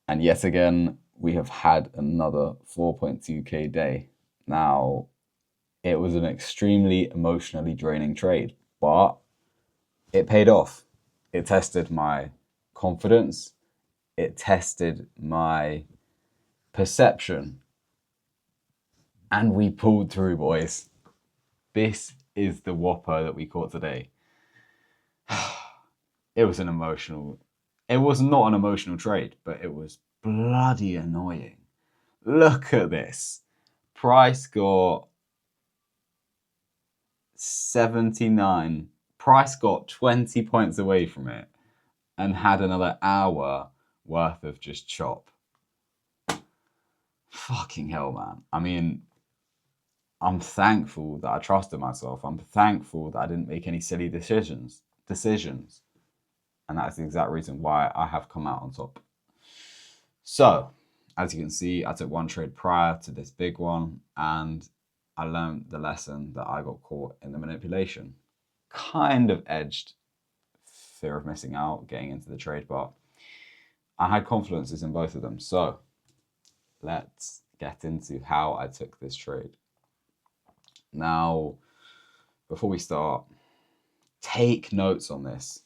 And yet again, we have had another 4.2k day. Now, it was an extremely emotionally draining trade, but it paid off. It tested my confidence, it tested my perception, and we pulled through, boys. This is the whopper that we caught today. It was an emotional, it was not an emotional trade, but it was bloody annoying. Look at this. Price got 79. Price got 20 points away from it and had another hour worth of just chop. Fucking hell, man. I mean, I'm thankful that I trusted myself. I'm thankful that I didn't make any silly decisions. And that's the exact reason why I have come out on top. So, as you can see, I took one trade prior to this big one, and I learned the lesson that I got caught in the manipulation. Kind of edged fear of missing out getting into the trade, but I had confidences in both of them. So, let's get into how I took this trade. Now, before we start, take notes on this.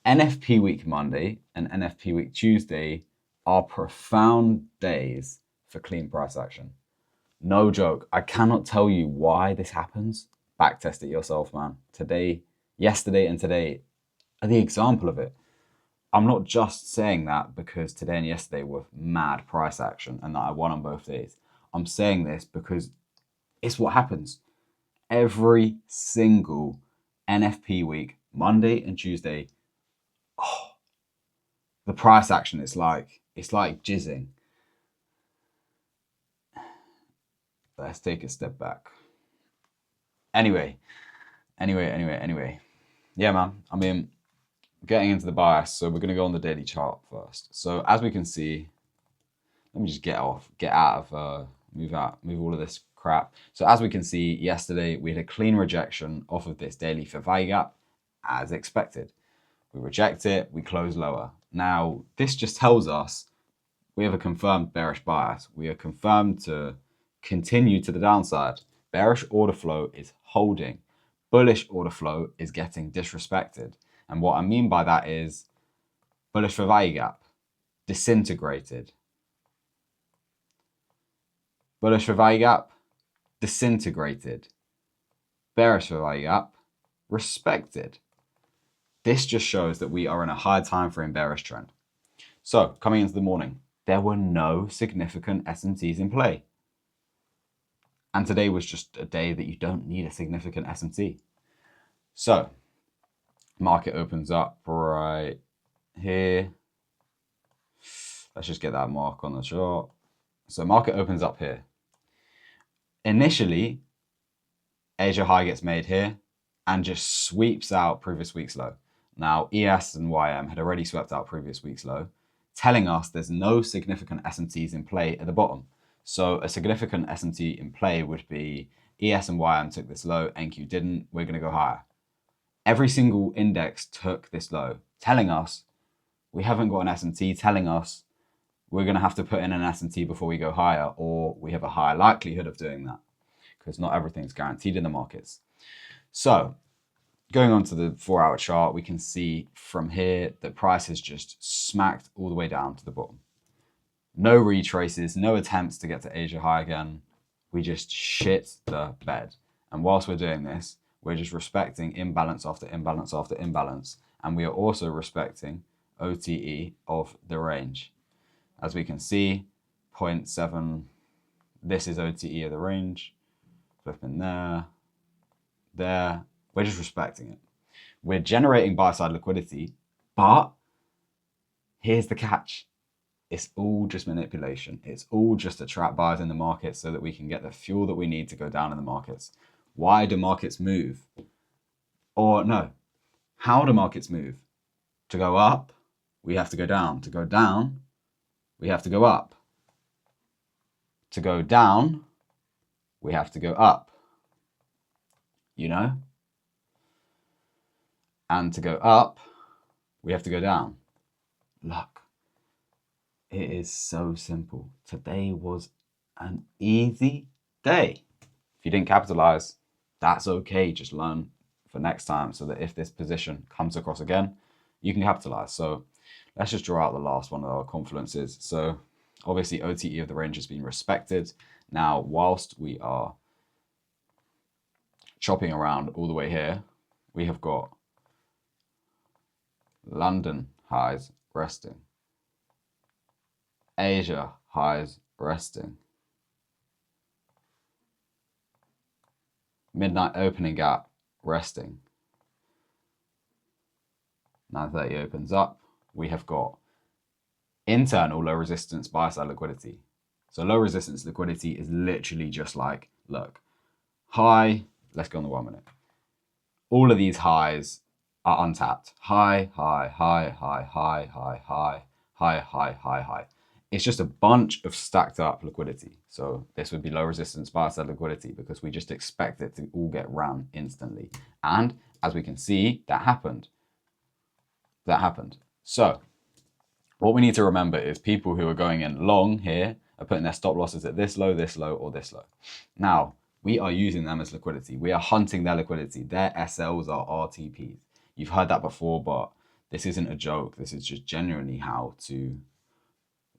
NFP week Monday and NFP week Tuesday are profound days for clean price action. No joke. I cannot tell you why this happens. Backtest it yourself, man. Yesterday and today are the example of it. I'm not just saying that because today and yesterday were mad price action and that I won on both days. I'm saying this because it's what happens. Every single NFP week, Monday and Tuesday, the price action is like jizzing. Let's take a step back. Anyway. Yeah, man. I mean, getting into the bias, so we're going to go on the daily chart first. So as we can see, let me just move all of this crap. So as we can see, yesterday we had a clean rejection off of this daily fair value gap, as expected. We reject it, we close lower. Now, this just tells us we have a confirmed bearish bias. We are confirmed to continue to the downside. Bearish order flow is holding. Bullish order flow is getting disrespected. And what I mean by that is bullish fair value gap, disintegrated. Bullish fair value gap, disintegrated. Bearish fair value gap, respected. This just shows that we are in a high time frame bearish trend. So coming into the morning, there were no significant S&Ts in play. And today was just a day that you don't need a significant S&T. So market opens up right here. Let's just get that mark on the chart. So market opens up here. Initially, Asia high gets made here and just sweeps out previous week's low. Now, ES and YM had already swept out previous week's low, telling us there's no significant S&Ts in play at the bottom. So a significant S&T in play would be ES and YM took this low, NQ didn't, we're going to go higher. Every single index took this low, telling us we haven't got an S&T, telling us we're going to have to put in an S&T before we go higher, or we have a higher likelihood of doing that, because not everything's guaranteed in the markets. So going on to the 4-hour chart, we can see from here that price has just smacked all the way down to the bottom. No retraces, no attempts to get to Asia high again. We just shit the bed. And whilst we're doing this, we're just respecting imbalance after imbalance after imbalance. And we are also respecting OTE of the range. As we can see, 0.7, this is OTE of the range. Flipping there. We're just respecting it. We're generating buy-side liquidity, but here's the catch. It's all just manipulation. It's all just to trap buyers in the market so that we can get the fuel that we need to go down in the markets. Why do markets move? Or no, how do markets move? To go up, we have to go down. To go down, we have to go up. To go down, we have to go up. You know? And to go up, we have to go down. Look, It is so simple. Today was an easy day. If you didn't capitalize, that's okay. Just learn for next time so that if this position comes across again, you can capitalize. So let's just draw out the last one of our confluences. So obviously OTE of the range has been respected. Now, whilst we are chopping around all the way here, we have got London highs resting, Asia highs resting, midnight opening gap resting. 9:30 opens up. We have got internal low resistance buy side liquidity. So low resistance liquidity is literally just like, look, high, let's go on the 1 minute. All of these highs are untapped. High, high, high, high, high, high, high, high, high, high, high. It's just a bunch of stacked up liquidity. So this would be low resistance buy side liquidity because we just expect it to all get ran instantly. And as we can see, that happened. That happened. So what we need to remember is people who are going in long here are putting their stop losses at this low, or this low. Now, we are using them as liquidity. We are hunting their liquidity. Their SLs are RTPs. You've heard that before, but this isn't a joke. This is just genuinely how to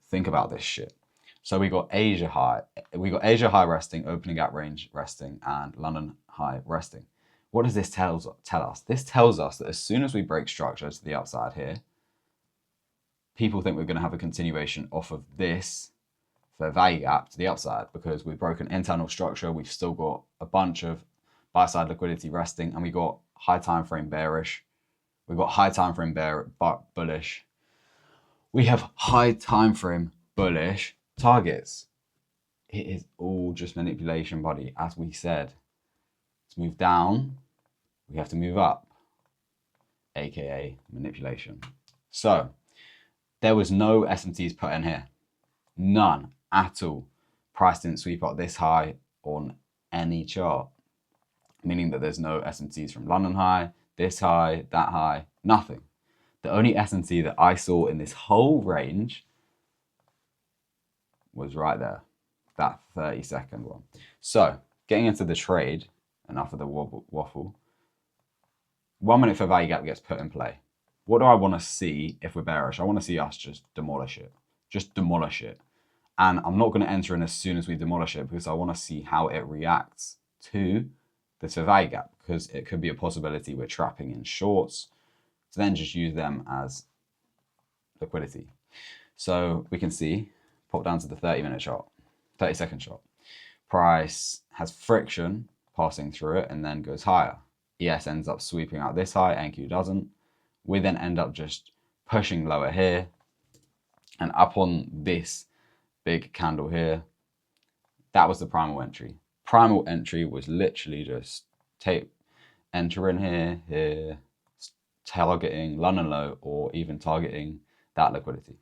think about this shit. So we got Asia high. We got Asia high resting, opening gap range resting, and London high resting. What does this tell us? This tells us that as soon as we break structure to the upside here, people think we're going to have a continuation off of this fair value gap to the upside because we've broken internal structure. We've still got a bunch of buy side liquidity resting, and we got high time frame bearish. We've got high time frame bullish. We have high time frame bullish targets. It is all just manipulation, buddy. As we said, to move down, we have to move up, aka manipulation. So there was no SMTs put in here. None at all. Price didn't sweep up this high on any chart, meaning that there's no SMTs from London high, this high, that high, nothing. The only SMT that I saw in this whole range was right there, that 30-second one. So getting into the trade, enough of the waffle, 1 minute fair value gap gets put in play. What do I want to see if we're bearish? I want to see us just demolish it. Just demolish it. And I'm not going to enter in as soon as we demolish it because I want to see how it reacts to the fair value gap, because it could be a possibility we're trapping in shorts to then just use them as liquidity. So we can see, pop down to the 30-minute chart, 30-second chart. Price has friction passing through it and then goes higher. ES ends up sweeping out this high, NQ doesn't. We then end up just pushing lower here and up on this big candle here. That was the primal entry. Primal entry was literally just enter in here, targeting London low or even targeting that liquidity.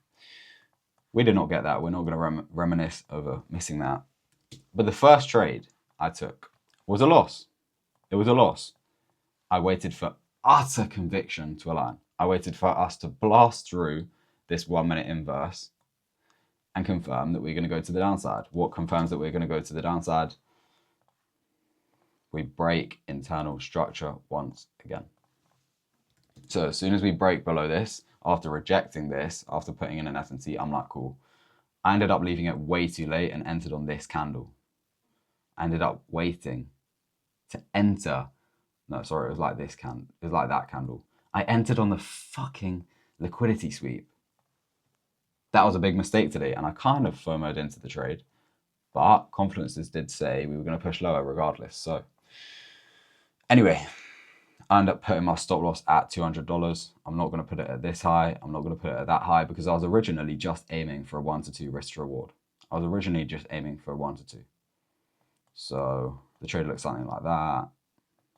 We did not get that. We're not going to reminisce over missing that. But the first trade I took was a loss. It was a loss. I waited for utter conviction to align. I waited for us to blast through this 1 minute inverse and confirm that we're going to go to the downside. What confirms that we're going to go to the downside? We break internal structure once again. So as soon as we break below this, after rejecting this, after putting in an S&T, I'm like, cool. I ended up leaving it way too late and entered on this candle. I ended up waiting to enter. No, sorry, it was like this candle. It was like that candle. I entered on the fucking liquidity sweep. That was a big mistake today, and I kind of FOMO'd into the trade. But confluences did say we were going to push lower regardless. So anyway, I ended up putting my stop loss at $200. I'm not going to put it at this high. I'm not going to put it at that high because I was originally just aiming for a 1 to 2 risk to reward. I was originally just aiming for a 1 to 2. So the trade looked something like that.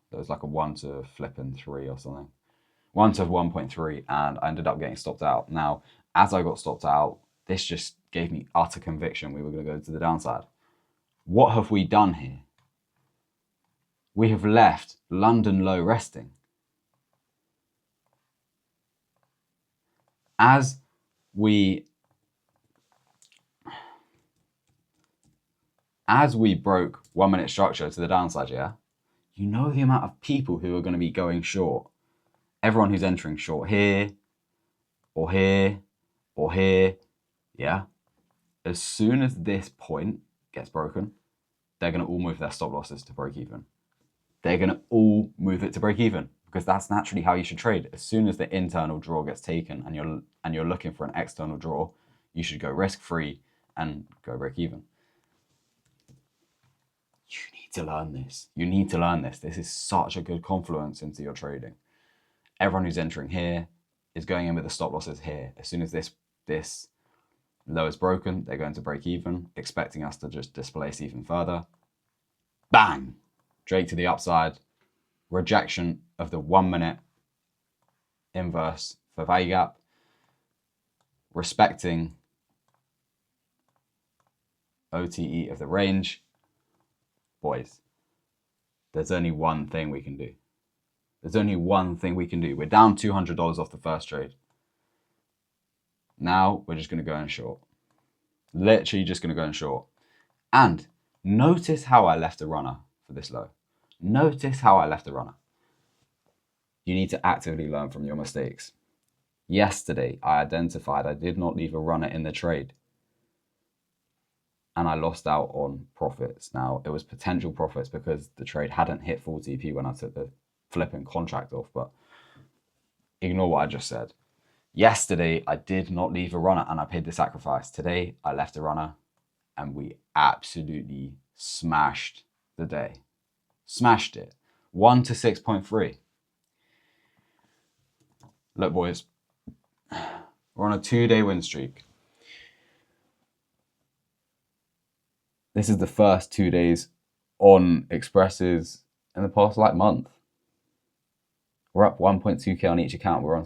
There was like a 1 to flipping 3 or something. 1 to 1.3, and I ended up getting stopped out. Now, as I got stopped out, this just gave me utter conviction we were going to go to the downside. What have we done here? We have left London low resting. As we as we broke 1 minute structure to the downside, yeah, you know the amount of people who are going to be going short. Everyone who's entering short here, or here, or here, yeah. As soon as this point gets broken, they're going to all move their stop losses to break even. They're going to all move it to break even because that's naturally how you should trade. As soon as the internal draw gets taken and you're looking for an external draw, you should go risk-free and go break even. You need to learn this. You need to learn this. This is such a good confluence into your trading. Everyone who's entering here is going in with the stop losses here. As soon as this low is broken, they're going to break even, expecting us to just displace even further. Bang! Straight to the upside. Rejection of the 1 minute inverse for value gap. Respecting OTE of the range. Boys, there's only one thing we can do. There's only one thing we can do. We're down $200 off the first trade. Now we're just going to go in short. Literally just going to go in short. And notice how I left a runner for this low. Notice how I left a runner. You need to actively learn from your mistakes. Yesterday, I identified I did not leave a runner in the trade. And I lost out on profits. Now, it was potential profits because the trade hadn't hit full TP when I took the flipping contract off, but ignore what I just said. Yesterday, I did not leave a runner and I paid the sacrifice. Today, I left a runner and we absolutely smashed the day. Smashed it. 1 to 6.3. Look, boys, we're on a 2-day win streak. This is the first 2 days on expresses in the past month. We're up 1.2k on each account. We're up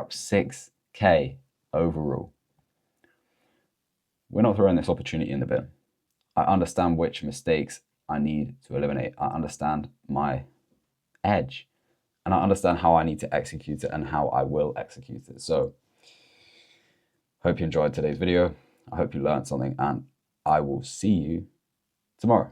6k overall. We're not throwing this opportunity in the bin. I understand which mistakes I need to eliminate. I understand my edge, and I understand how I need to execute it and how I will execute it. So, hope you enjoyed today's video. I hope you learned something, and I will see you tomorrow.